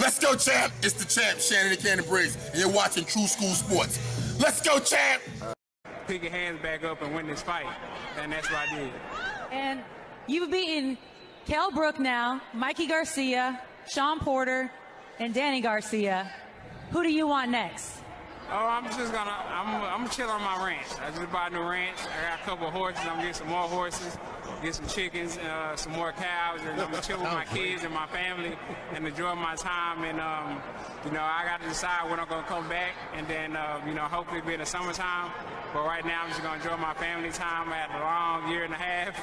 Let's go, champ. It's the champ, Shannon the Cannon Briggs, and you're watching True School Sports. Let's go, champ. Pick your hands back up and win this fight, and that's what I did. And you've beaten Kell Brook now, Mikey Garcia, Sean Porter, and Danny Garcia. Who do you want next? Oh, I'm chilling on my ranch. I just bought a new ranch. I got a couple of horses. I'm getting some more horses, get some chickens, some more cows, and I'm gonna chill with my kids and my family and enjoy my time. And you know, I got to decide when I'm gonna come back, and then you know, hopefully be in the summertime. But right now, I'm just gonna enjoy my family time. I had a long year and a half,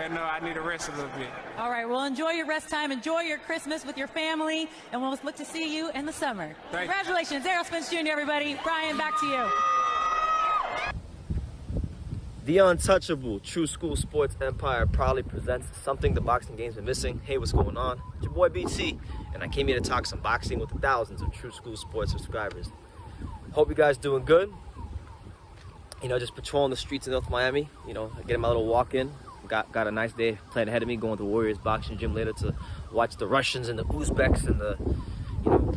and I need to rest a little bit. All right, well, enjoy your rest time. Enjoy your Christmas with your family, and we'll look to see you in the summer. Congratulations, Errol Spence Jr., everybody. Brian, back to you. The untouchable True School Sports Empire proudly presents something the boxing game's been missing. Hey, what's going on? It's your boy BT, and I came here to talk some boxing with the thousands of True School Sports subscribers. Hope you guys doing good. You know, just patrolling the streets of North Miami. You know, getting my little walk in. Got a nice day planned ahead of me. Going to the Warriors boxing gym later to watch the Russians and the Uzbeks and the, you know,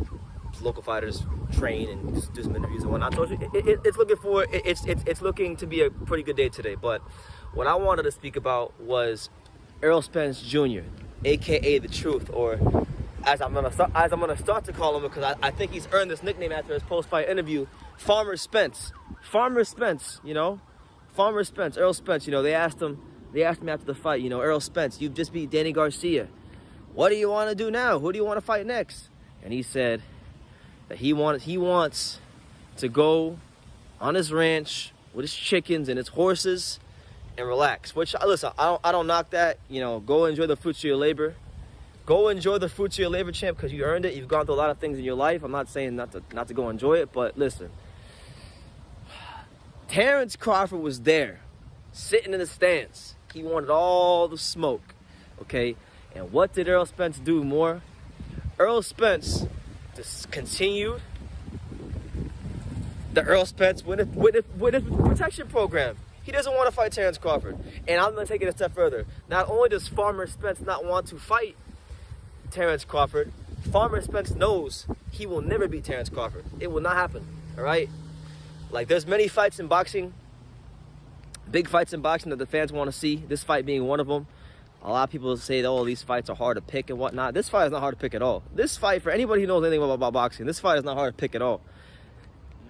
local fighters train and just do some interviews and whatnot. So it's looking to be a pretty good day today. But what I wanted to speak about was Errol Spence Jr., aka The Truth, or as I'm gonna start to call him, because I think he's earned this nickname after his post-fight interview, Farmer Spence. Farmer Spence, you know, Farmer Spence, Errol Spence. You know, they asked him after the fight, you know, Errol Spence, you've just beat Danny Garcia. What do you want to do now? Who do you want to fight next? And he said that he wants to go on his ranch with his chickens and his horses and relax. Which, listen, I don't knock that. You know, go enjoy the fruits of your labor. Go enjoy the fruits of your labor, champ, because you earned it. You've gone through a lot of things in your life. I'm not saying not to go enjoy it, but listen. Terence Crawford was there, sitting in the stands. He wanted all the smoke, okay? And what did Errol Spence do more? Errol Spence just continued the Errol Spence with a protection program. He doesn't want to fight Terence Crawford. And I'm going to take it a step further. Not only does Farmer Spence not want to fight Terence Crawford, Farmer Spence knows he will never beat Terence Crawford. It will not happen, all right? Like, there's many fights in boxing, big fights in boxing that the fans want to see, this fight being one of them. A lot of people say, oh, these fights are hard to pick and whatnot. This fight is not hard to pick at all. This fight, for anybody who knows anything about boxing, this fight is not hard to pick at all.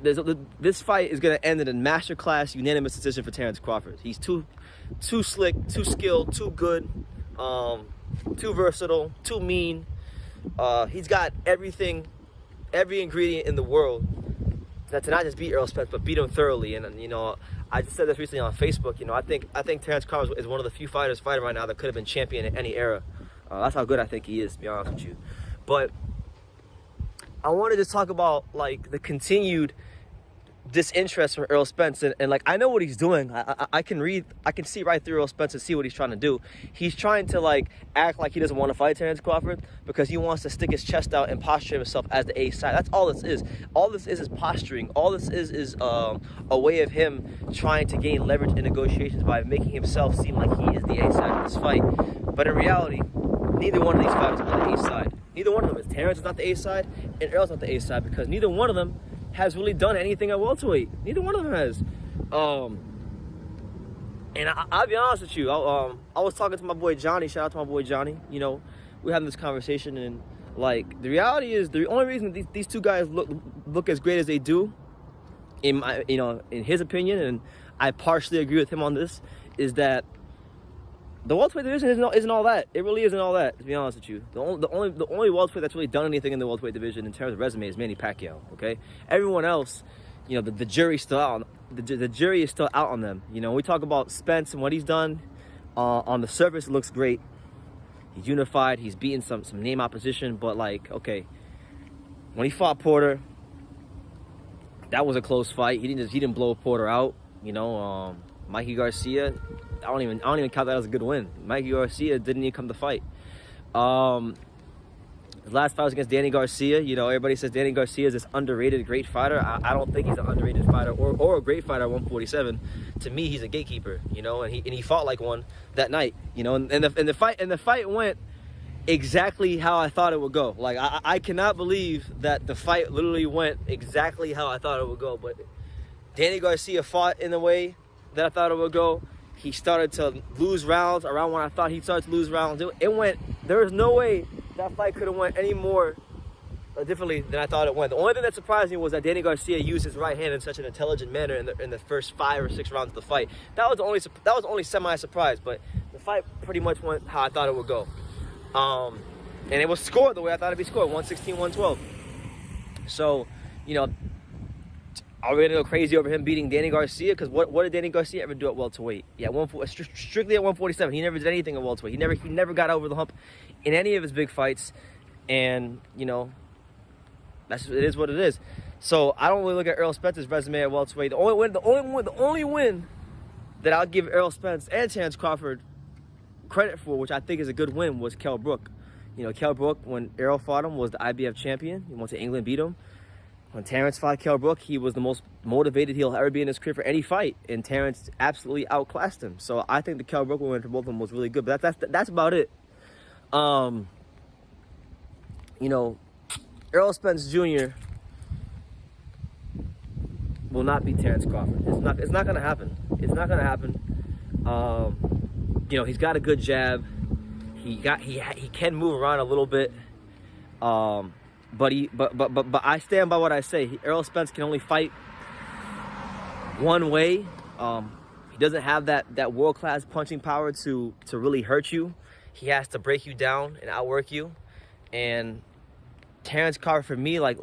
This fight is going to end in a masterclass unanimous decision for Terence Crawford. He's too slick, too skilled, too good, too versatile, too mean. He's got everything, every ingredient in the world to not just beat Errol Spence, but beat him thoroughly. And you know, I just said this recently on Facebook. You know, I think Terence Crawford is one of the few fighters fighting right now that could have been champion in any era. That's how good I think he is, to be honest with you. But I wanted to talk about, like, the continued disinterest from Errol Spence, and like, I know what he's doing. I can see right through Errol Spence and see what he's trying to do. He's trying to, like, act like he doesn't want to fight Terence Crawford because he wants to stick his chest out and posture himself as the A-side. That's all this is. All this is posturing. All this is a way of him trying to gain leverage in negotiations by making himself seem like he is the A-side in this fight. But in reality, neither one of these fighters are the A-side. Neither one of them is. Terence is not the A-side, and Errol's not the A-side, because neither one of them has really done anything at welterweight. Neither one of them has. And I'll be honest with you. I was talking to my boy Johnny. Shout out to my boy Johnny. You know, we're having this conversation, and like, the reality is, the only reason these two guys look as great as they do, in my, you know, in his opinion, and I partially agree with him on this, is that the welterweight division isn't all that. It really isn't all that, to be honest with you. The only welterweight that's really done anything in the welterweight division in terms of resume is Manny Pacquiao. Okay, everyone else, you know, the jury's still out. The jury is still out on them. You know, we talk about Spence and what he's done. On the surface, it looks great. He's unified. He's beaten some name opposition. But, like, okay, when he fought Porter, that was a close fight. He didn't blow Porter out. You know, Mikey Garcia, I don't even count that as a good win. Mikey Garcia didn't even come to fight. His last fight was against Danny Garcia. You know, everybody says Danny Garcia is this underrated great fighter. I don't think he's an underrated fighter or a great fighter at 147. To me, he's a gatekeeper. You know, and he fought like one that night. You know, and the fight went exactly how I thought it would go. Like, I cannot believe that the fight literally went exactly how I thought it would go. But Danny Garcia fought in the way that I thought it would go. He started to lose rounds around when I thought he started to lose rounds. It went, there was no way that fight could have went any more differently than I thought it went. The only thing that surprised me was that Danny Garcia used his right hand in such an intelligent manner in the first 5 or 6 rounds of the fight. That was the only semi-surprise, but the fight pretty much went how I thought it would go. And it was scored the way I thought it'd be scored, 116-112. So, you know, are we gonna go crazy over him beating Danny Garcia? Because what did Danny Garcia ever do at welterweight? Yeah, strictly at 147. He never did anything at welterweight. He never got over the hump in any of his big fights. And, you know, it is what it is. So I don't really look at Errol Spence's resume at welterweight. The only win that I'll give Errol Spence and Terence Crawford credit for, which I think is a good win, was Kell Brook. You know, Kell Brook, when Errol fought him, was the IBF champion. He went to England, beat him. When Terence fought Kell Brook, he was the most motivated he'll ever be in his career for any fight, and Terence absolutely outclassed him. So I think the Kell Brook win for both of them was really good. But that's about it. You know, Errol Spence Jr. will not beat Terence Crawford. It's not gonna happen. It's not gonna happen. You know, he's got a good jab. He can move around a little bit. But I stand by what I say. Errol Spence can only fight one way. He doesn't have that world-class punching power to really hurt you. He has to break you down and outwork you. And Terence Crawford, for me, like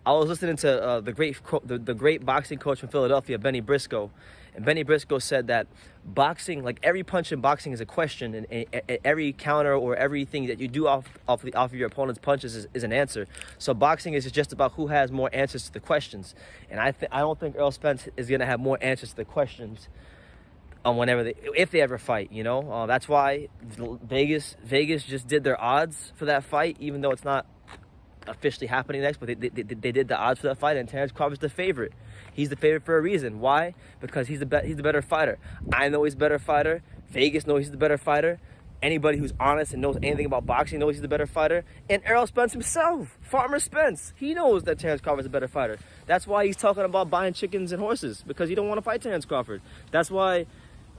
I was listening to the great boxing coach from Philadelphia, Benny Briscoe, and Benny Briscoe said that boxing, like every punch in boxing, is a question, and every counter or everything that you do off of your opponent's punches is an answer. So boxing is just about who has more answers to the questions, and I don't think Errol Spence is gonna have more answers to the questions if they ever fight. You know, that's why Vegas just did their odds for that fight, even though it's not officially happening next, but they did the odds for that fight, and Terence Crawford's the favorite. He's the favorite for a reason. Why? Because he's the better fighter. I know he's the better fighter. Vegas knows he's the better fighter. Anybody who's honest and knows anything about boxing knows he's the better fighter. And Errol Spence himself, Farmer Spence, he knows that Terence Crawford's a better fighter. That's why he's talking about buying chickens and horses, because he don't want to fight Terence Crawford. That's why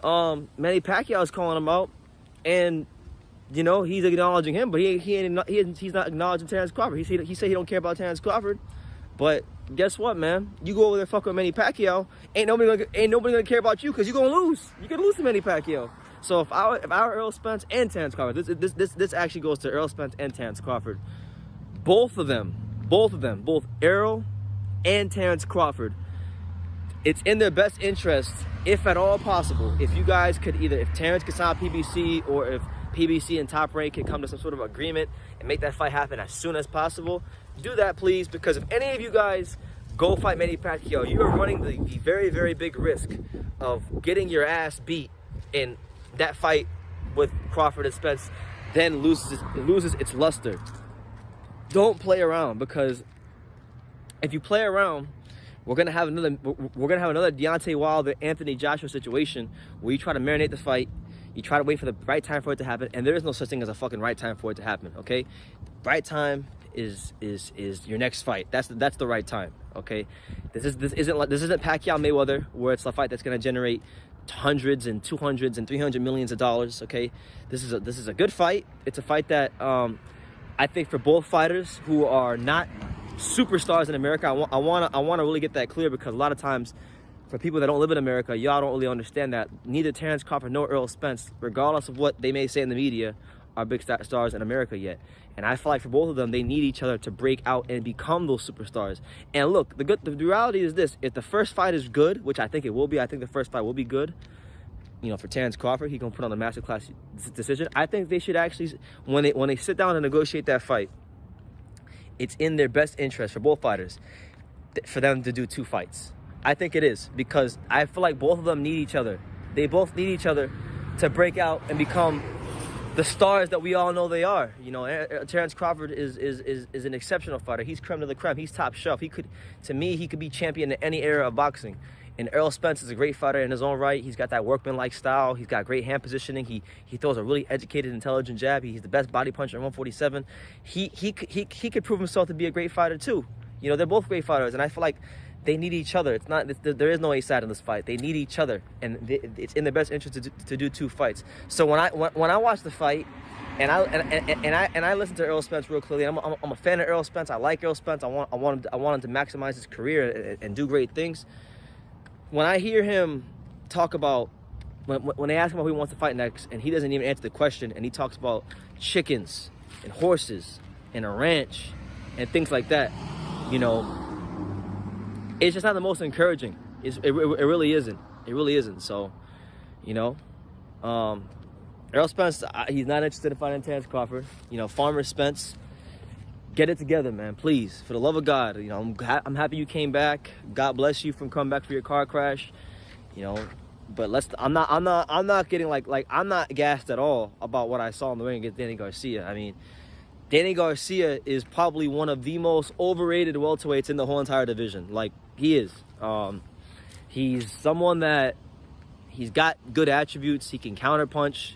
Manny Pacquiao is calling him out, and you know, he's acknowledging him, but he's not acknowledging Terence Crawford. He said he don't care about Terence Crawford, but guess what, man? You go over there fucking with Manny Pacquiao, ain't nobody gonna care about you, because you're gonna lose. You're gonna lose to Manny Pacquiao. So if I were Errol Spence and Terence Crawford, this actually goes to Errol Spence and Terence Crawford. Both of them, both Errol and Terence Crawford, it's in their best interest, if at all possible, if you guys could if Terence could sign PBC, or if PBC and Top Rank can come to some sort of agreement and make that fight happen as soon as possible, do that, please, because if any of you guys go fight Manny Pacquiao, you are running the very, very big risk of getting your ass beat in that fight with Crawford and Spence, then loses its luster. Don't play around, because if you play around, we're gonna have another Deontay Wilder, Anthony Joshua situation where you try to marinate the fight. You try to wait for the right time for it to happen, and there is no such thing as a fucking right time for it to happen, okay? Right time is your next fight. That's the right time, okay? This isn't Pacquiao Mayweather, where it's a fight that's gonna generate hundreds and 200s and 300 millions of dollars, okay? This is a good fight. It's a fight that I think for both fighters who are not superstars in America, I want to really get that clear, because a lot of times, for people that don't live in America, y'all don't really understand that neither Terence Crawford nor Errol Spence, regardless of what they may say in the media, are big stars in America yet. And I feel like for both of them, they need each other to break out and become those superstars. And look, the reality is this: if the first fight is good, which I think it will be, I think the first fight will be good. You know, for Terence Crawford, he gonna put on a masterclass decision. I think they should actually, when they sit down and negotiate that fight, it's in their best interest for both fighters for them to do 2 fights. I think it is, because I feel like both of them need each other. They both need each other to break out and become the stars that we all know they are. You know, Terence Crawford is an exceptional fighter. He's creme de la creme. He's top shelf. To me, he could be champion in any era of boxing. And Errol Spence is a great fighter in his own right. He's got that workman-like style. He's got great hand positioning. He throws a really educated, intelligent jab. He's the best body puncher at 147. He could prove himself to be a great fighter too. You know, they're both great fighters, and I feel like they need each other. It's not, there is no A-side in this fight. They need each other, and it's in their best interest to do 2 fights. So when I watch the fight, and I listen to Errol Spence real clearly. I'm a fan of Errol Spence. I like Errol Spence. I want him to maximize his career and do great things. When I hear him talk about, when they ask him who he wants to fight next, and he doesn't even answer the question, and he talks about chickens and horses and a ranch and things like that, you know, it's just not the most encouraging. It really isn't. It really isn't. So, you know, Errol Spence, he's not interested in fighting Terence Crawford. You know, Farmer Spence, get it together, man, please, for the love of God. You know, I'm happy you came back. God bless you from coming back for your car crash. You know, but I'm not getting I'm not gassed at all about what I saw in the ring against Danny Garcia. I mean, Danny Garcia is probably one of the most overrated welterweights in the whole entire division. Like, he is. He's someone that he's got good attributes. He can counterpunch.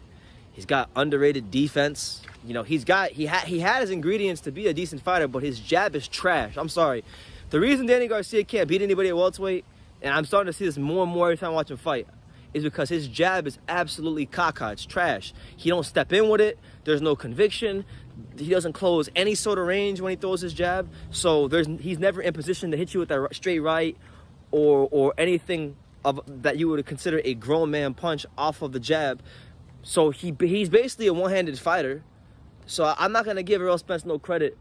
He's got underrated defense. You know, he had his ingredients to be a decent fighter, but his jab is trash. I'm sorry. The reason Danny Garcia can't beat anybody at welterweight, and I'm starting to see this more and more every time I watch him fight, is because his jab is absolutely caca. It's trash. He don't step in with it. There's no conviction. He doesn't close any sort of range when he throws his jab. So he's never in position to hit you with that straight right or anything that you would consider a grown man punch off of the jab. So he's basically a one-handed fighter. So I'm not going to give Errol Spence no credit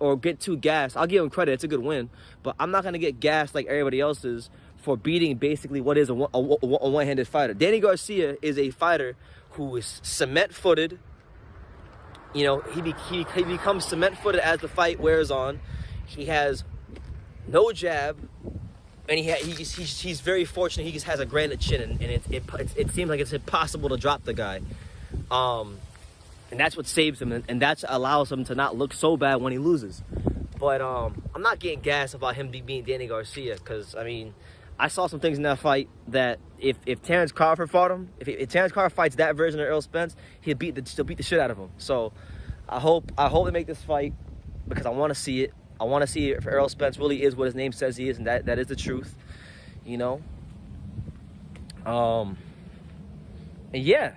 or get too gassed. I'll give him credit. It's a good win. But I'm not going to get gassed like everybody else is for beating basically what is a one-handed fighter. Danny Garcia is a fighter who is cement-footed. You know, he becomes cement-footed as the fight wears on. He has no jab. And he's very fortunate. He just has a granite chin, and it seems like it's impossible to drop the guy. And that's what saves him, and that allows him to not look so bad when he loses. But I'm not getting gassed about him beating Danny Garcia, because, I mean, I saw some things in that fight that if Terence Crawford fought him, if Terence Crawford fights that version of Errol Spence, he'll beat the shit out of him. So I hope they make this fight, because I want to see it. I want to see if Errol Spence really is what his name says he is, and that is the truth, you know. And yeah,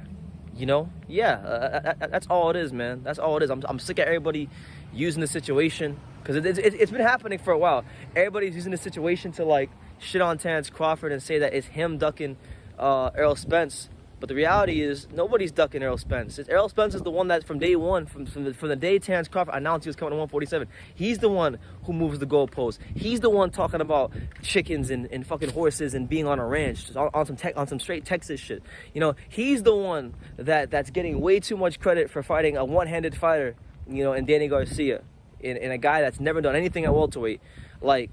you know, that's all it is, man. That's all it is. I'm sick of everybody using the situation, because it's been happening for a while. Everybody's using the situation to like shit on Terence Crawford and say that it's him ducking Errol Spence. But the reality is, nobody's ducking Errol Spence. Errol Spence is the one that from day one, from the day Terence Crawford announced he was coming to 147, he's the one who moves the goalposts. He's the one talking about chickens and fucking horses and being on a ranch, on some straight Texas shit. You know, he's the one that's getting way too much credit for fighting a one-handed fighter, you know, in Danny Garcia, in a guy that's never done anything at welterweight. Like,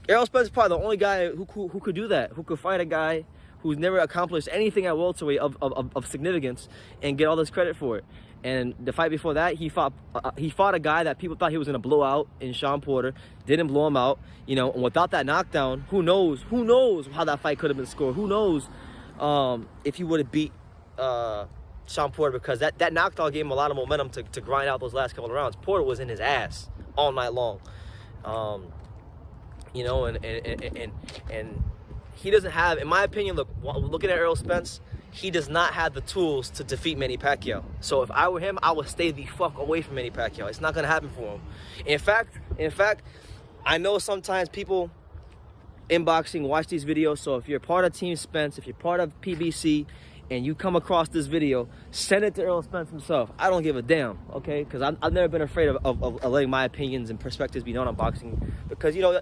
Errol Spence is probably the only guy who could do that, who could fight a guy who's never accomplished anything at welterweight of significance and get all this credit for it. And the fight before that, he fought a guy that people thought he was going to blow out in Sean Porter. Didn't blow him out, you know. And without that knockdown, who knows how that fight could have been scored. Who knows if he would have beat Sean Porter, because that knockdown gave him a lot of momentum to grind out those last couple of rounds. Porter was in his ass all night long, you know, and he doesn't have, in my opinion, looking at Errol Spence, he does not have the tools to defeat Manny Pacquiao. So if I were him, I would stay the fuck away from Manny Pacquiao. It's not going to happen for him. In fact, I know sometimes people in boxing watch these videos, so if you're part of Team Spence, if you're part of PBC, and you come across this video, send it to Errol Spence himself. I don't give a damn, okay? Because I've never been afraid of letting my opinions and perspectives be known on boxing, because, you know,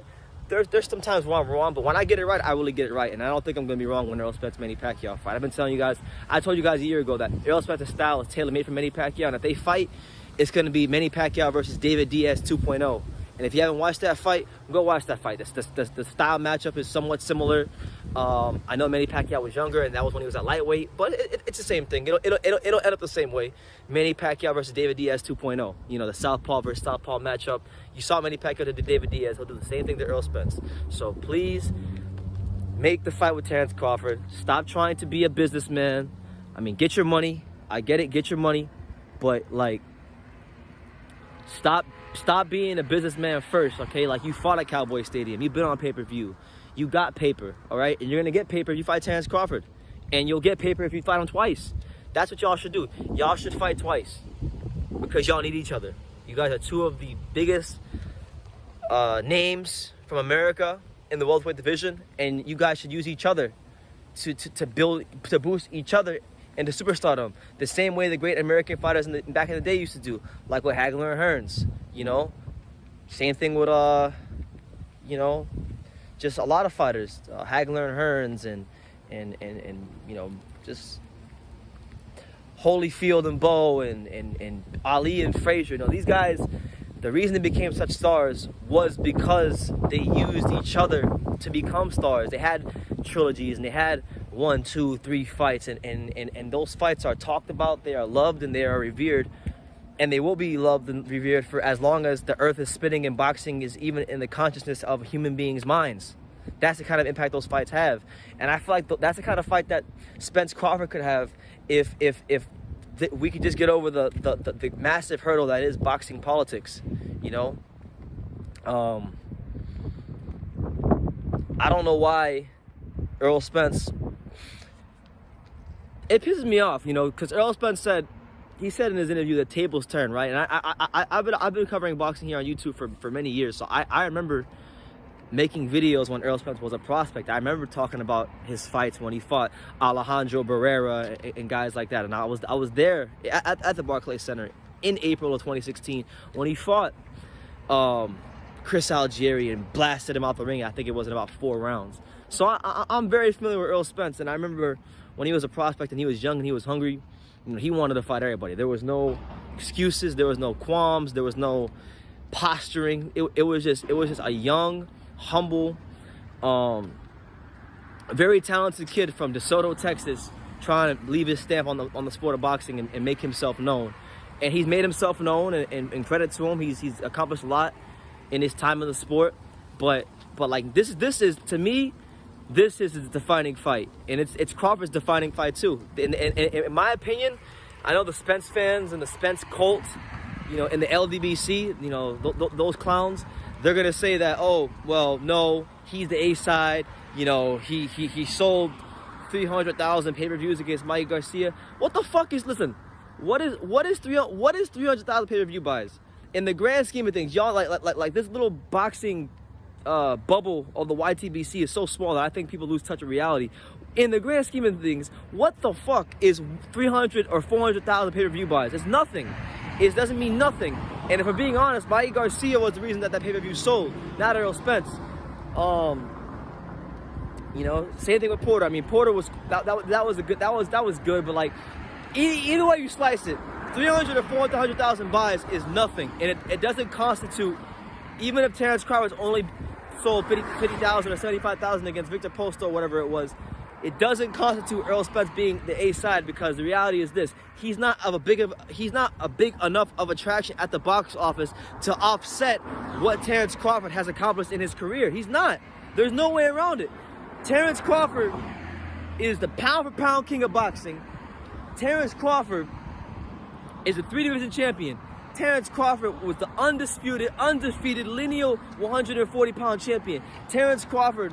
there's some times where I'm wrong, but when I get it right, I really get it right. And I don't think I'm going to be wrong when Errol Spence Manny Pacquiao fight. I've been telling you guys, I told you guys a year ago that Errol Spence's style is tailor-made for Manny Pacquiao. And if they fight, it's going to be Manny Pacquiao versus David Diaz 2.0. And if you haven't watched that fight, go watch that fight. The style matchup is somewhat similar. I know Manny Pacquiao was younger, and that was when he was at lightweight, but it's the same thing. It'll end up the same way. Manny Pacquiao versus David Diaz 2.0. You know, the southpaw versus southpaw matchup. You saw Manny Pacquiao to David Diaz. He'll do the same thing to Errol Spence. So please, make the fight with Terence Crawford. Stop trying to be a businessman. I mean, get your money. I get it, get your money. But, like, stop being a businessman first, okay? Like, you fought at Cowboy Stadium. You've been on pay-per-view. You got paper, all right? And you're going to get paper if you fight Terence Crawford. And you'll get paper if you fight him twice. That's what y'all should do. Y'all should fight twice because y'all need each other. You guys are two of the biggest names from America in the welterweight division, and you guys should use each other to boost each other into superstardom. The same way the great American fighters back in the day used to do, like with Hagler and Hearns. You know, same thing with just a lot of fighters, Hagler and Hearns, and you know, just Holyfield and Bowe and Ali and Frazier. You know, these guys, the reason they became such stars was because they used each other to become stars. They had trilogies and they had 1, 2, 3 fights, and those fights are talked about, they are loved, and they are revered, and they will be loved and revered for as long as the earth is spinning and boxing is even in the consciousness of human beings' minds. That's the kind of impact those fights have, and I feel like that's the kind of fight that Spence Crawford could have if we could just get over the massive hurdle that is boxing politics. You know, I don't know why Errol Spence. It pisses me off, you know, because Errol Spence said in his interview that tables turn, right? And I've been covering boxing here on YouTube for many years, so I remember making videos when Errol Spence was a prospect. I remember talking about his fights when he fought Alejandro Barrera and guys like that. And I was there at the Barclays Center in April of 2016 when he fought Chris Algieri and blasted him out the ring. I think it was in about 4 rounds. So I'm very familiar with Errol Spence, and I remember when he was a prospect and he was young and he was hungry, you know, he wanted to fight everybody. There was no excuses, there was no qualms, there was no posturing. It was just a young, humble, very talented kid from DeSoto, Texas, trying to leave his stamp on the sport of boxing and make himself known. And he's made himself known, and credit to him, he's accomplished a lot in his time in the sport. But like this is to me, this is his defining fight, and it's Crawford's defining fight too. In my opinion, I know the Spence fans and the Spence cult, you know, in the LDBC, you know, those clowns, they're gonna say that, oh, well, no, he's the A-side. You know, he sold 300,000 pay-per-views against Mikey Garcia. What the fuck is? Listen, what is 300,000 pay-per-view buys in the grand scheme of things? Y'all like this little boxing bubble of the YTBC is so small that I think people lose touch of reality. In the grand scheme of things, what the fuck is 300 or 400,000 pay-per-view buys? It's nothing. It doesn't mean nothing. And if I'm being honest, Mikey Garcia was the reason that pay-per-view sold, not Errol Spence. You know, same thing with Porter. I mean, Porter was that was good, but like either way you slice it, 300 or 400,000 buys is nothing, and it doesn't constitute. Even if Terence Crawford only sold 50,000 or 75,000 against Victor Postol or whatever it was, it doesn't constitute Errol Spence being the A-side, because the reality is this: he's not a big enough of attraction at the box office to offset what Terence Crawford has accomplished in his career. He's not. There's no way around it. Terence Crawford is the pound-for-pound king of boxing. Terence Crawford is a 3-division champion. Terence Crawford was the undefeated lineal 140-pound champion. Terence Crawford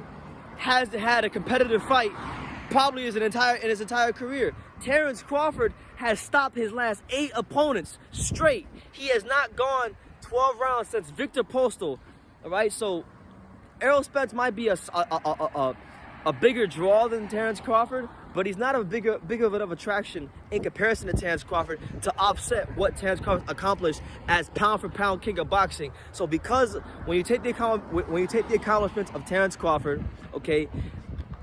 has had a competitive fight probably in his entire career. Terence Crawford has stopped his last 8 opponents straight. He has not gone 12 rounds since Victor Postol. All right, so Errol Spence might be a bigger draw than Terence Crawford, but he's not a big of an attraction in comparison to Terence Crawford to offset what Terence Crawford accomplished as pound-for-pound king of boxing. So because when you take the accomplishments of Terence Crawford, okay,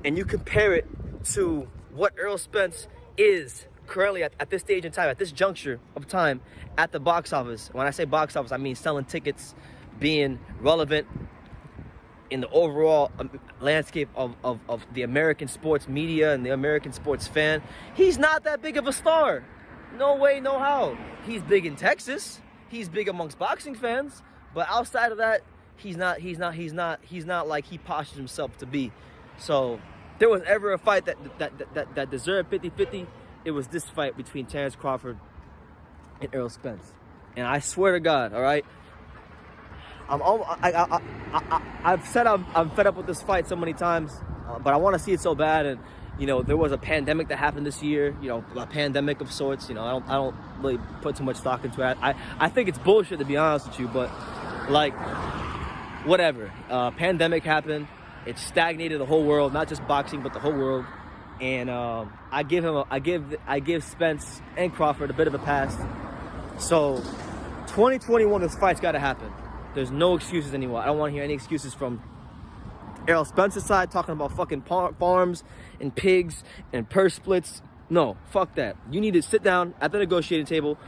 and you compare it to what Errol Spence is currently at this stage in time, at this juncture of time at the box office. When I say box office, I mean selling tickets, being relevant in the overall landscape of the American sports media and the American sports fan. He's not that big of a star. No way, no how. He's big in Texas. He's big amongst boxing fans, but outside of that, he's not like he postures himself to be. So there was ever a fight that deserved 50-50, it was this fight between Terence Crawford and Errol Spence. And I swear to God, all right, I've said I'm fed up with this fight so many times, but I want to see it so bad. And you know, there was a pandemic that happened this year, you know, a pandemic of sorts. You know, I don't really put too much stock into it. I think it's bullshit, to be honest with you, but like, whatever. Pandemic happened. It stagnated the whole world, not just boxing, but the whole world. And I give Spence and Crawford a bit of a pass. So 2021, this fight's got to happen. There's no excuses anymore. I don't want to hear any excuses from Errol Spence's side talking about fucking farms and pigs and purse splits. No, fuck that. You need to sit down at the negotiating table.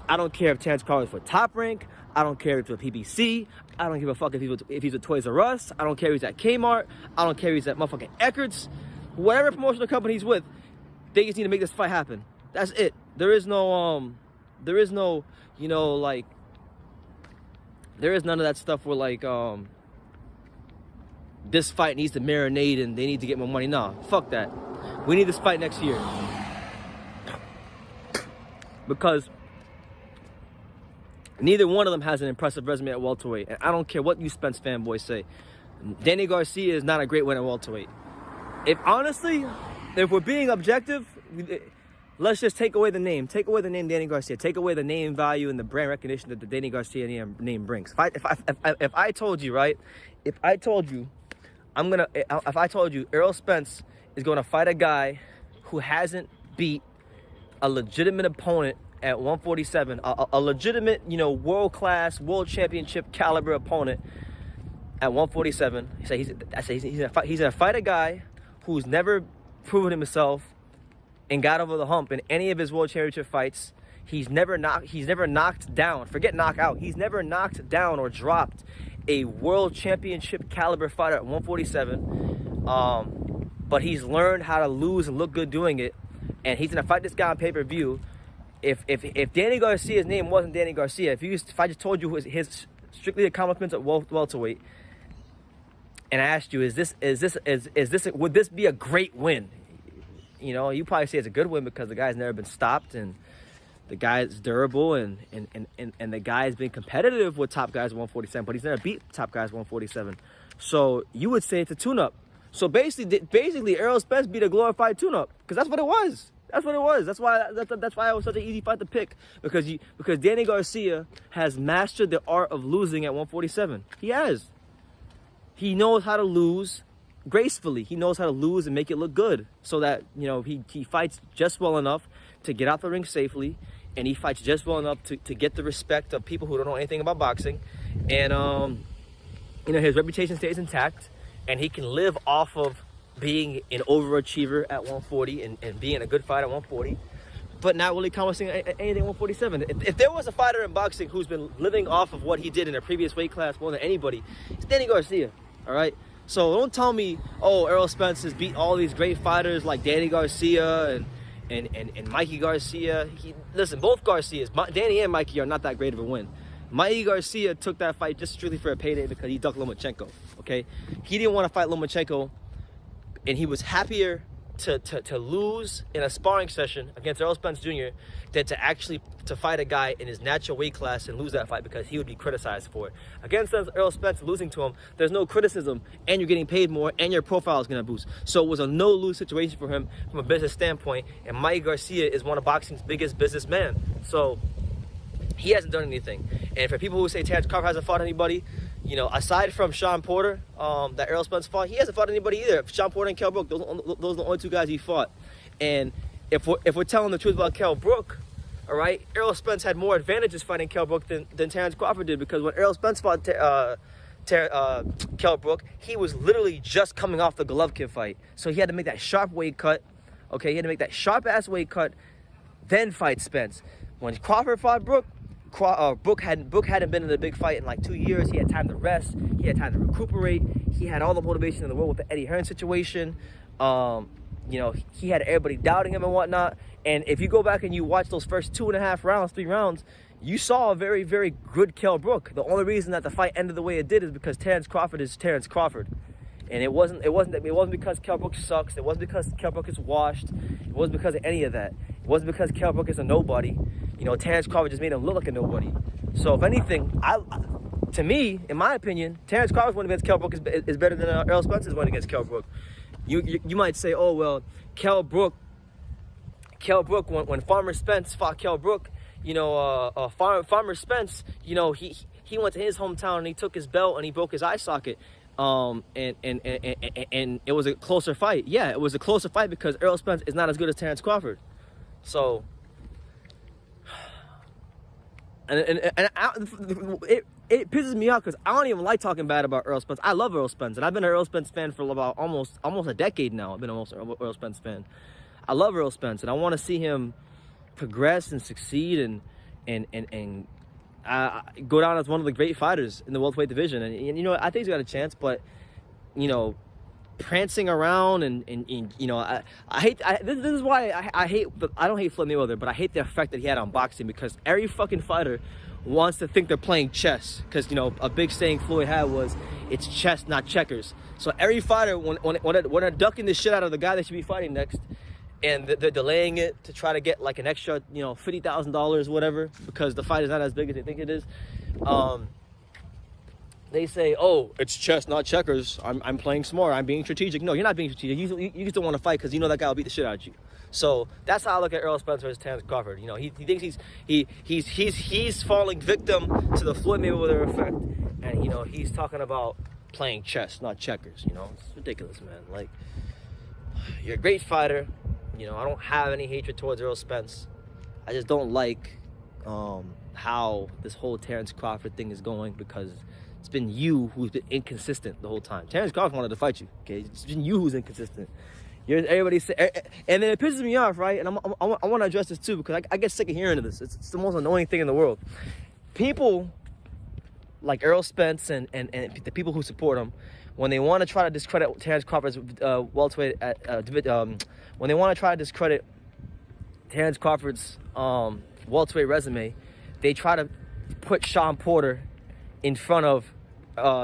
I don't care if Terence Crawford's for Top Rank. I don't care if it's a PBC. I don't give a fuck if he's at Toys R Us. I don't care if he's at Kmart. I don't care if he's at motherfucking Eckert's. Whatever promotional company he's with, they just need to make this fight happen. That's it. There is no, you know, like, there is none of that stuff where, like, this fight needs to marinate and they need to get more money. Nah, fuck that. We need this fight next year. Because neither one of them has an impressive resume at welterweight. And I don't care what you Spence fanboys say. Danny Garcia is not a great winner at welterweight. If we're being objective, let's just take away the name. Take away the name Danny Garcia. Take away the name value and the brand recognition that the Danny Garcia name brings. If I told you, right? If I told you Errol Spence is going to fight a guy who hasn't beat a legitimate opponent at 147, a legitimate, you know, world-class, world championship caliber opponent at 147, he's gonna fight a guy who's never proven himself and got over the hump in any of his world championship fights. He's never knocked down. Forget knockout. He's never knocked down or dropped a world championship caliber fighter at 147. But he's learned how to lose and look good doing it. And he's gonna fight this guy on pay-per-view. If Danny Garcia's name wasn't Danny Garcia, if I just told you his strictly accomplishments at welterweight, and I asked you, would this be a great win? You know, you probably say it's a good win because the guy's never been stopped and the guy's durable and the guy's been competitive with top guys at 147, but he's never beat top guys at 147. So you would say it's a tune-up. So basically, Errol Spence beat a glorified tune-up because that's what it was. That's what it was. That's why it was such an easy fight to pick, because Danny Garcia has mastered the art of losing at 147. He has. He knows how to lose gracefully. He knows how to lose and make it look good, so that, you know, he fights just well enough to get out the ring safely, and he fights just well enough to get the respect of people who don't know anything about boxing, and you know, his reputation stays intact, and he can live off of being an overachiever at 140 and being a good fighter at 140, but not really accomplishing anything at 147. If there was a fighter in boxing who's been living off of what he did in a previous weight class more than anybody, it's Danny Garcia, all right? So don't tell me, oh, Errol Spence has beat all these great fighters like Danny Garcia and Mikey Garcia. Listen, both Garcias, Danny and Mikey, are not that great of a win. Mikey Garcia took that fight just strictly for a payday because he ducked Lomachenko, okay? He didn't want to fight Lomachenko, and he was happier to lose in a sparring session against Errol Spence Jr. than to fight a guy in his natural weight class and lose that fight because he would be criticized for it. Against Errol Spence, losing to him, there's no criticism, and you're getting paid more, and your profile is going to boost. So it was a no-lose situation for him from a business standpoint, and Mikey Garcia is one of boxing's biggest businessmen. So he hasn't done anything. And for people who say Terence Crawford hasn't fought anybody, you know, aside from Sean Porter, that Errol Spence fought, he hasn't fought anybody either. Sean Porter and Kell Brook, those are the only two guys he fought. And if we're telling the truth about Kell Brook, all right, Errol Spence had more advantages fighting Kell Brook than Terence Crawford did, because when Errol Spence fought Kell Brook, he was literally just coming off the Golovkin fight. So he had to make that sharp weight cut, okay? He had to make that sharp-ass weight cut, then fight Spence. When Crawford fought Brook, Brook hadn't been in a big fight in like 2 years. He had time to rest. He had time to recuperate. He had all the motivation in the world with the Eddie Hearn situation. You know, he had everybody doubting him and whatnot. And if you go back and you watch those first 2.5 rounds, 3 rounds, you saw a very, very good Kell Brook. The only reason that the fight ended the way it did is because Terence Crawford is Terence Crawford. And it wasn't because Kell Brook sucks. It wasn't because Kell Brook is washed. It wasn't because of any of that. It wasn't because Kell Brook is a nobody. You know, Terence Crawford just made him look like a nobody. So if anything, to me, in my opinion, Terence Crawford's win against Kell Brook is better than Errol Spence's win against Kell Brook. You might say, oh well, Kell Brook, when Farmer Spence fought Kell Brook, you know, Farmer Spence, you know, he went to his hometown and he took his belt and he broke his eye socket. And it was a closer fight. Yeah, it was a closer fight because Errol Spence is not as good as Terence Crawford. So, it pisses me off because I don't even like talking bad about Errol Spence. I love Errol Spence, and I've been an Errol Spence fan for about almost a decade now. I've been almost an Errol Spence fan. I love Errol Spence, and I want to see him progress and succeed and go down as one of the great fighters in the welterweight division. And you know, I think he's got a chance, but you know, prancing around and you know, this is why I hate. I don't hate Floyd Mayweather, but I hate the effect that he had on boxing, because every fucking fighter wants to think they're playing chess. Because you know, a big saying Floyd had was, "It's chess, not checkers." So every fighter, when they're ducking the shit out of the guy they should be fighting next, and they're delaying it to try to get like an extra, you know, $50,000, whatever, because the fight is not as big as they think it is. They say, "Oh, it's chess, not checkers. I'm playing smart. I'm being strategic." No, you're not being strategic. You just don't want to fight because you know that guy will beat the shit out of you. So that's how I look at Errol Spence versus Terence Crawford. You know, he thinks he's falling victim to the Floyd Mayweather effect, and you know, he's talking about playing chess, not checkers. You know, it's ridiculous, man. Like, you're a great fighter. You know, I don't have any hatred towards Errol Spence. I just don't like how this whole Terence Crawford thing is going, because it's been you who's been inconsistent the whole time. Terence Crawford wanted to fight you, okay? It's been you who's inconsistent. Everybody say, and then it pisses me off, right? And I want to address this too, because I get sick of hearing this. It's the most annoying thing in the world. People like Errol Spence and the people who support him, when they want to try to discredit Terence Crawford's welterweight, when they want to try to discredit Terence Crawford's welterweight resume, they try to put Sean Porter in front of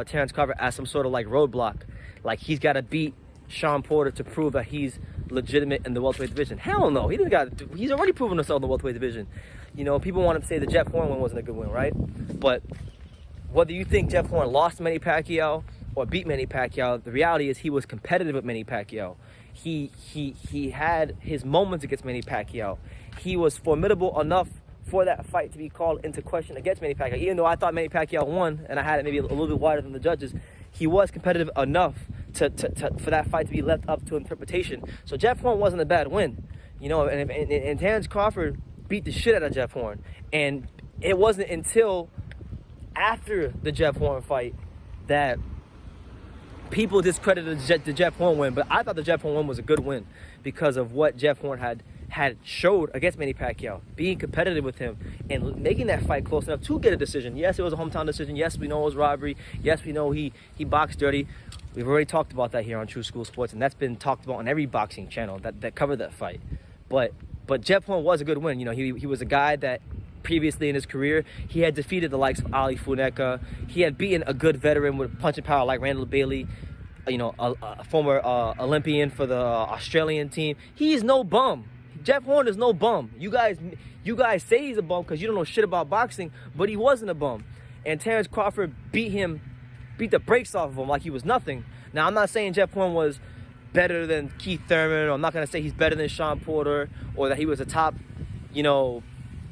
Terence Crawford as some sort of like roadblock. Like he's got to beat Sean Porter to prove that he's legitimate in the welterweight division. Hell no, he's already proven himself in the welterweight division. You know, people want to say the Jeff Horn win wasn't a good win, right? But whether you think Jeff Horn lost Manny Pacquiao or beat Manny Pacquiao, the reality is he was competitive with Manny Pacquiao. He had his moments against Manny Pacquiao. He was formidable enough for that fight to be called into question against Manny Pacquiao. Even though I thought Manny Pacquiao won, and I had it maybe a little bit wider than the judges, he was competitive enough for that fight to be left up to interpretation. So Jeff Horn wasn't a bad win, you know. And Terence Crawford beat the shit out of Jeff Horn, and it wasn't until after the Jeff Horn fight that people discredited the Jeff Horn win. But I thought the Jeff Horn win was a good win because of what Jeff Horn had showed against Manny Pacquiao, being competitive with him and making that fight close enough to get a decision. Yes, it was a hometown decision. Yes, we know it was robbery. Yes, we know he boxed dirty. We've already talked about that here on True School Sports, and that's been talked about on every boxing channel that covered that fight. But Jeff Horn was a good win. You know, he was a guy that previously in his career, he had defeated the likes of Ali Funeka. He had beaten a good veteran with punching power like Randall Bailey, you know, a former Olympian for the Australian team. He is no bum. Jeff Horn is no bum. You guys say he's a bum because you don't know shit about boxing, but he wasn't a bum. And Terence Crawford beat the brakes off of him like he was nothing. Now, I'm not saying Jeff Horn was better than Keith Thurman, or I'm not going to say he's better than Sean Porter, or that he was a top, you know,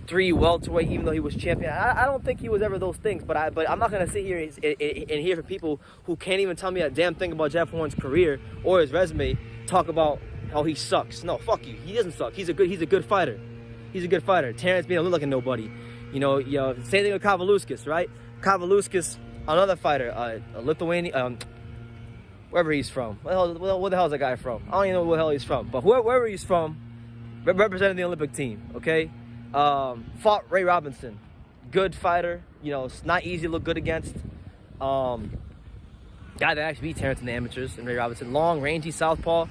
3 welterweight, even though he was champion. I don't think he was ever those things, but I'm not going to sit here and hear from people who can't even tell me a damn thing about Jeff Horn's career or his resume talk about how he sucks. No, fuck you. He doesn't suck. He's a good fighter. He's a good fighter. Terence made him look like a nobody. You know, same thing with Kavaluskas, right? Kavaluskas, another fighter, a Lithuanian, wherever he's from. Where the hell is that guy from? I don't even know where the hell he's from. But wherever he's from, representing the Olympic team, okay? Fought Ray Robinson. Good fighter. You know, it's not easy to look good against. Guy that actually beat Terence in the amateurs, and Ray Robinson. Long, rangy southpaw.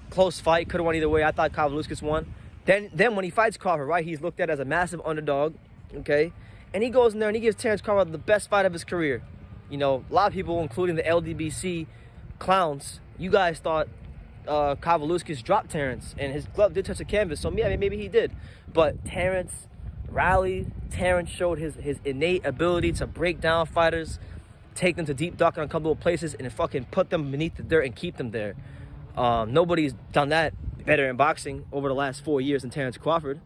Close fight, could have won either way. I thought Kavaluskas won. Then when he fights Crawford, right, he's looked at as a massive underdog, okay? And he goes in there and he gives Terence Crawford the best fight of his career. You know, a lot of people, including the LDBC clowns, you guys thought Kavaluskas dropped Terence, and his glove did touch the canvas, so yeah, maybe he did. But Terence rallied. Terence showed his innate ability to break down fighters, take them to deep duck in uncomfortable places, and fucking put them beneath the dirt and keep them there. Nobody's done that better in boxing over the last 4 years than Terence Crawford.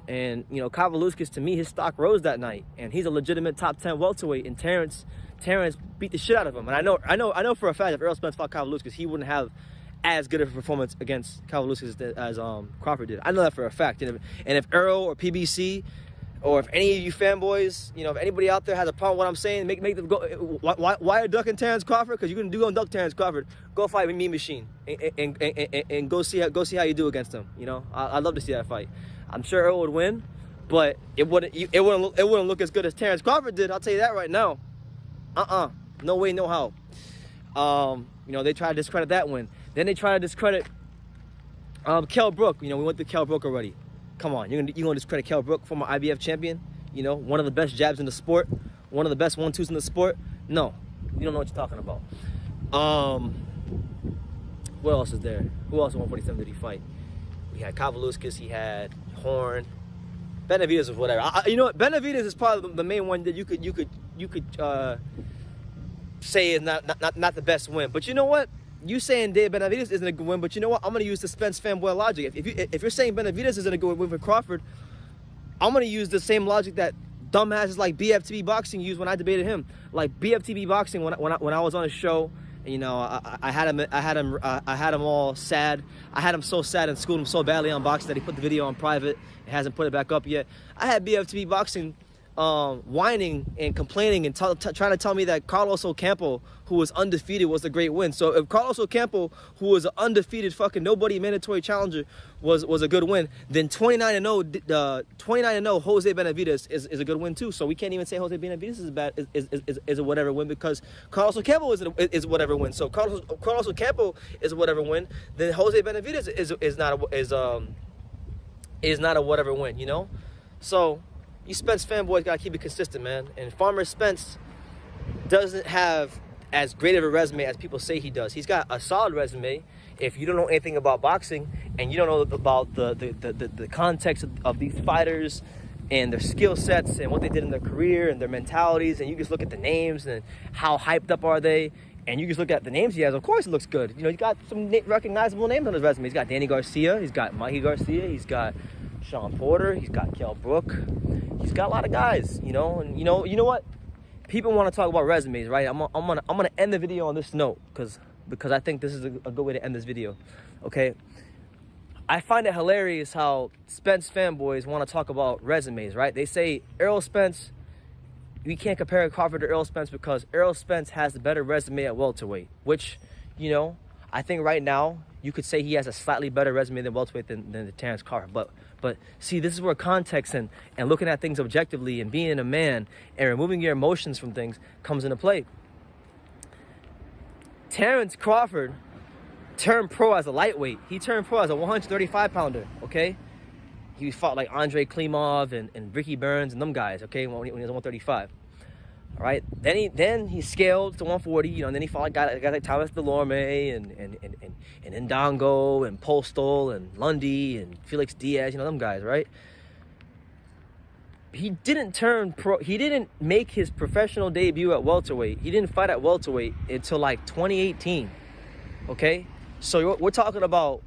And, you know, Kavaluskas, to me, his stock rose that night, and he's a legitimate top 10 welterweight, and Terence beat the shit out of him. And I know for a fact if Errol Spence fought Kavaluskas, he wouldn't have as good of a performance against Kavaluskas as Crawford did. I know that for a fact. And if Errol or PBC or if any of you fanboys, you know, if anybody out there has a problem with what I'm saying, make them go. Why are ducking Terence Crawford? Because you're gonna duck Terence Crawford. Go fight with Mean Machine and go see how you do against him. You know, I'd love to see that fight. I'm sure Errol would win, but it wouldn't look as good as Terence Crawford did. I'll tell you that right now. No way, no how. You know, they try to discredit that win. Then they try to discredit Kell Brook. You know, we went through Kell Brook already. Come on, you're gonna discredit Kell Brook, former IBF champion. You know, one of the best jabs in the sport, one of the best 1-2s in the sport. No, you don't know what you're talking about. What else is there? Who else at 147 did he fight? We had Kavaluskas, he had Horn, Benavidez was whatever. You know what? Benavidez is probably the main one that you could say is not the best win. But you know what? You saying Dave Benavidez isn't a good win, but you know what? I'm going to use the Spence fanboy logic. If you're saying Benavidez isn't a good win for Crawford, I'm going to use the same logic that dumbasses like BFTB Boxing used when I debated him. Like BFTB Boxing, when I was on a show, you know, I had him all sad. I had him so sad and schooled him so badly on boxing that he put the video on private. He hasn't put it back up yet. I had BFTB Boxing whining and complaining and trying to tell me that Carlos Ocampo, who was undefeated, was a great win. So if Carlos Ocampo, who was an undefeated fucking nobody mandatory challenger, was a good win, then 29-0 Jose Benavidez is a good win too. So we can't even say Jose Benavidez is a whatever win, because Carlos Ocampo is a whatever win. So Carlos Ocampo is a whatever win, then Jose Benavidez is not a whatever win, you know? So you Spence fanboys gotta keep it consistent, man. And Farmer Spence doesn't have as great of a resume as people say he does. He's got a solid resume if you don't know anything about boxing and you don't know about the context of these fighters and their skill sets and what they did in their career and their mentalities, and you just look at the names and how hyped up are they, and you just look at the names he has. Of course it looks good. You know, he's got some recognizable names on his resume. He's got Danny Garcia, he's got Mikey Garcia, he's got Sean Porter, he's got Kell Brook. He's got a lot of guys, you know, and you know what? People want to talk about resumes, right? I'm gonna end the video on this note because I think this is a good way to end this video. Okay, I find it hilarious how Spence fanboys want to talk about resumes, right? They say Errol Spence, we can't compare Crawford to Errol Spence because Errol Spence has a better resume at welterweight, which, you know, I think right now you could say he has a slightly better resume than welterweight than the Terence Crawford. But see, this is where context and looking at things objectively and being a man and removing your emotions from things comes into play. Terence Crawford turned pro as a lightweight. He turned pro as a 135-pounder, okay? He fought like Andre Klimov and Ricky Burns and them guys, okay, when he was 135. All right, then he scaled to 140, you know, and then he fought guys like Thomas Delorme and Ndongo and Postal and Lundy and Felix Diaz, you know, them guys, right? He didn't turn pro. He didn't make his professional debut at welterweight. He didn't fight at welterweight until like 2018, okay? So we're talking about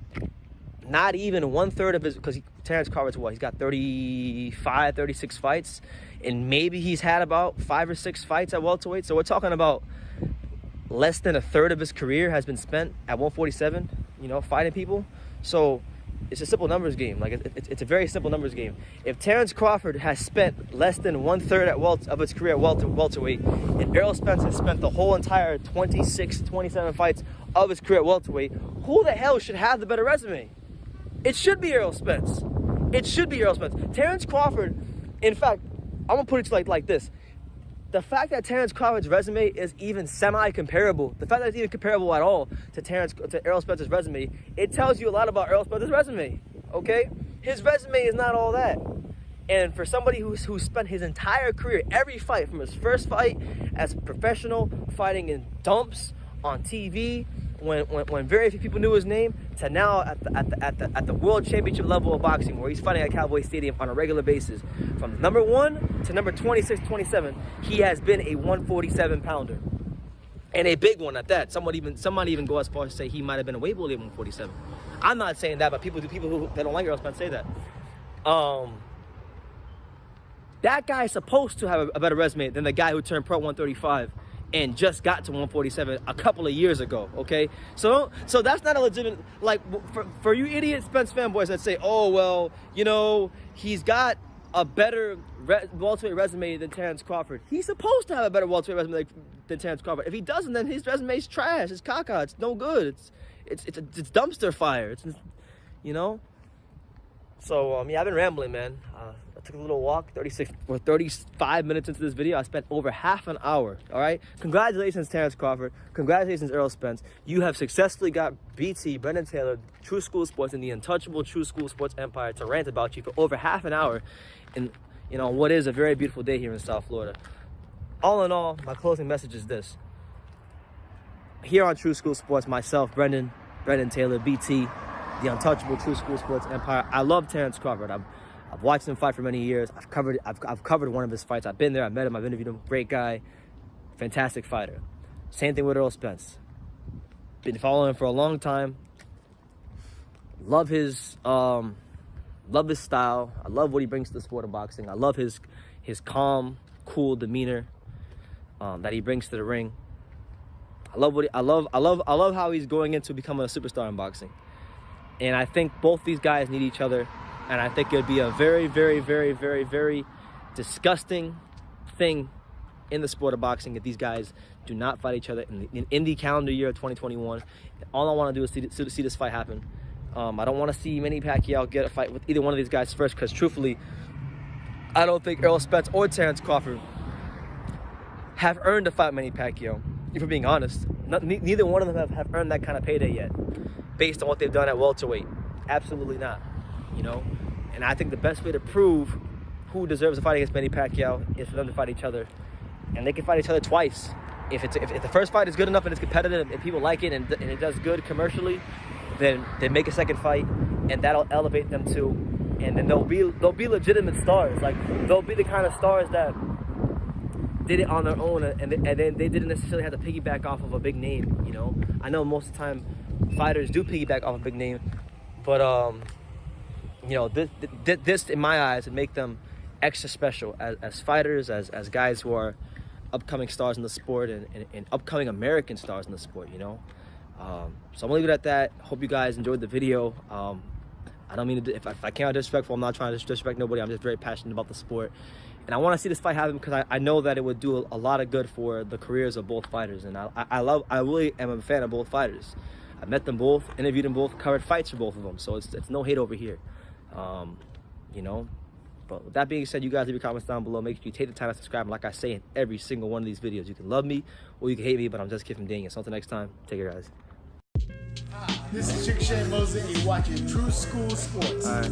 not even 1/3 of his, because Terence Crawford's what? He's got 35, 36 fights. And maybe he's had about 5 or 6 fights at welterweight. So we're talking about less than 1/3 of his career has been spent at 147, you know, fighting people. So it's a simple numbers game. Like it's a very simple numbers game. If Terence Crawford has spent less than 1/3 of his career at welterweight, and Errol Spence has spent the whole entire 26, 27 fights of his career at welterweight, who the hell should have the better resume? It should be Errol Spence. It should be Errol Spence. Terence Crawford, in fact, I'm gonna put it like this. The fact that Terence Crawford's resume is even semi-comparable, the fact that it's even comparable at all to Errol Spence's resume, it tells you a lot about Errol Spence's resume, okay? His resume is not all that. And for somebody who spent his entire career, every fight, from his first fight as a professional, fighting in dumps, on TV, when very few people knew his name, to now at the world championship level of boxing, where he's fighting at Cowboy Stadium on a regular basis, from number 1 to number 26, 27, he has been a 147 pounder, and a big one at that. Some might even go as far as to say he might have been a weight bully at 147. I'm not saying that, but people who don't like Errol Spence say that. That guy is supposed to have a better resume than the guy who turned pro 135 and just got to 147 a couple of years ago, okay? So that's not a legitimate, like, for you idiot Spence fanboys that say, oh, well, you know, he's got a better welterweight resume than Terence Crawford. He's supposed to have a better welterweight resume than Terence Crawford. If he doesn't, then his resume's trash. It's caca. It's no good. It's dumpster fire. It's, you know? So, yeah, I've been rambling, man. I took a little walk, 35 minutes into this video. I spent over half an hour, all right? Congratulations, Terence Crawford. Congratulations, Errol Spence. You have successfully got BT, Brendan Taylor, True School Sports, and the untouchable True School Sports empire to rant about you for over half an hour in, you know, what is a very beautiful day here in South Florida. All in all, my closing message is this. Here on True School Sports, myself, Brendan Taylor, BT, the untouchable True School Sports empire. I love Terence Crawford. I've watched him fight for many years. I've covered one of his fights. I've been there. I've met him. I've interviewed him. Great guy, fantastic fighter. Same thing with Errol Spence. Been following him for a long time. Love his style. I love what he brings to the sport of boxing. I love his calm, cool demeanor that he brings to the ring. I love how he's going into becoming a superstar in boxing. And I think both these guys need each other. And I think it'd be a very, very, very, very, very disgusting thing in the sport of boxing if these guys do not fight each other in the calendar year of 2021. All I want to do is see this fight happen. I don't want to see Manny Pacquiao get a fight with either one of these guys first, because truthfully, I don't think Errol Spence or Terence Crawford have earned a fight with Manny Pacquiao. If we're being honest, neither one of them have earned that kind of payday yet, based on what they've done at welterweight. Absolutely not. You know, and I think the best way to prove who deserves to fight against Manny Pacquiao is for them to fight each other, and they can fight each other twice. If the first fight is good enough and it's competitive and people like it and it does good commercially, then they make a second fight, and that'll elevate them too, and then they'll be legitimate stars. Like, they'll be the kind of stars that did it on their own, and then they didn't necessarily have to piggyback off of a big name. You know, I know most of the time fighters do piggyback off a big name, but you know, this in my eyes would make them extra special as fighters, as guys who are upcoming stars in the sport and upcoming American stars in the sport, you know. So I'm gonna leave it at that. Hope you guys enjoyed the video. I don't mean to, if I came out disrespectful, I'm not trying to disrespect nobody. I'm just very passionate about the sport, and I want to see this fight happen because I know that it would do a lot of good for the careers of both fighters, and I really am a fan of both fighters. I met them both, interviewed them both, covered fights for both of them, so it's no hate over here. You know, but with that being said, you guys leave your comments down below. Make sure you take the time to subscribe. And like I say in every single one of these videos, you can love me or you can hate me, but I'm just kidding, dang it. So until next time, take care, guys. This is Chick Shane Mosley, and you're watching True School Sports. All right.